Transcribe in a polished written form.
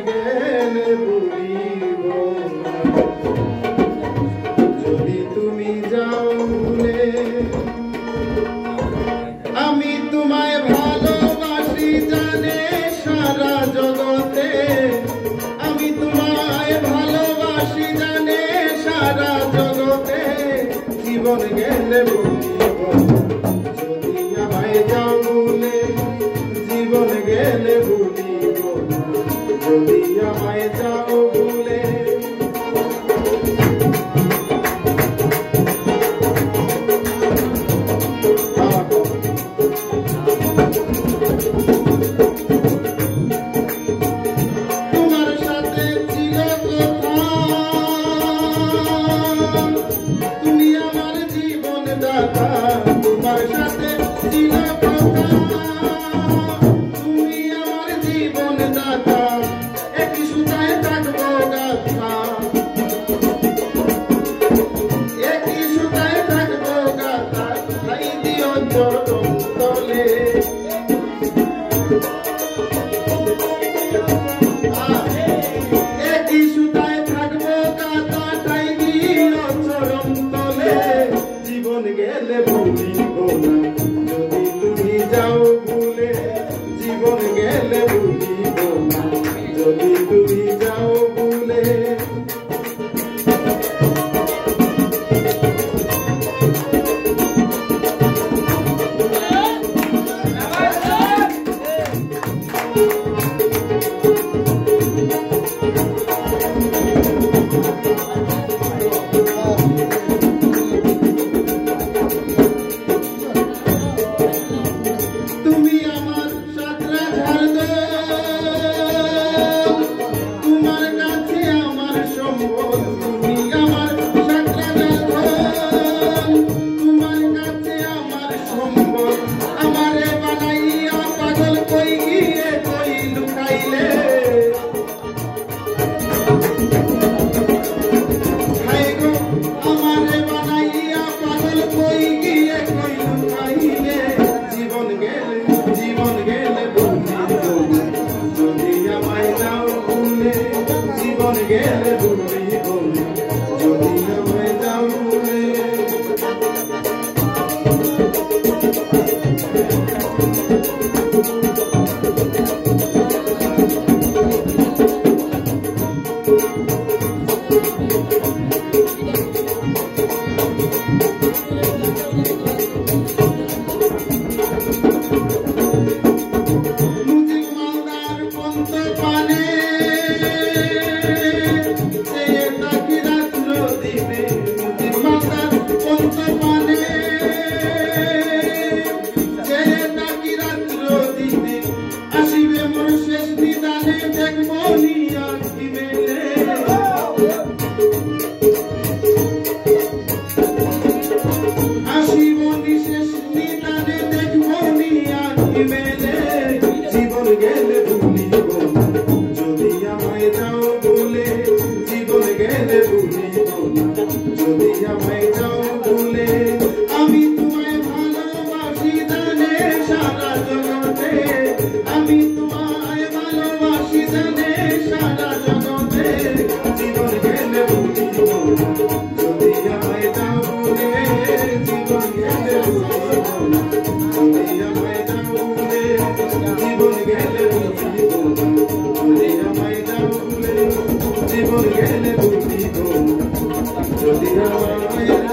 গেলে ভুলিব যদি তুমি যাও ভুলে আমি তোমায় ভালোবাসি জানে সারা জগতে আমি তোমায় ভালোবাসি জানে সারা জগতে জীবন গেলে ভুলিব যদি আমায় যাও ভুলে জীবন গেলে ভুলিব যদি আমায় যাও ভুলে তোমার সাথে ছিল কথা তুমি আমার জীবন দাতা তোমার সাথে ছিল কথা তুমি আমার জীবন দাতা একই সুতায় থাকবো গাথা একই সুতায় থাকবো গাথা তাই দিও চরণ তলে একই সুতায় থাকবো গাথা তাই দিও চরণ তলে জীবন গেলে ভুলিব না যদি তুমি যাও ভুলে জীবন গেলে ভুলিব না যদি তুমি যাও ভুলে তুমি আমার সাতরা ঝাড় তোমার কাছে আমার সম্বল তুমি আমার সাতরা ঝাড় তোমার কাছে আমার সম্বল আমারে বানাইয়া পাগল কই গিয়ে কই লুকাইলে হায় গো আমারে বানাইয়া পাগল কই গিয়ে কই লুকাইলে জীবন গেলে ভুলিব যদি আমায় যাও ভুলে জীবন গেলে ভুলিব যদি আমায় যাও ভুলে মুজিব মালদার পন্ত পানে সে তাকি রাত্র দিনে মুজিব মালদার পন্ত পানে সে তাকি রাত্র দিনে আসিবে মোর শেষ নিদানে দেখবো নিয়া কি মেলে আসিব শেষ নিদানে দেখবো নিয়া কি মেলে জীবন গেলে ভুলিব না যদি আমায় যাও ভুলে জীবন গেলে ভুলিব না যদি আমায় যাও ভুলে আমি তোমায় ভালোবাসি জানে সারা জগতে আমি তোমায় ভালোবাসি জানে সারা জগতে জীবন গেলে ভুলিব না যদি আমায় যাও ভুলে জীবন গেলে ভুলিব না যদি আমায় যাও ভুলে জীবন গেলে ভুলিব না যদি আমায় যাও ভুলে জীবন গেলে ভুলিব না যদি আমায়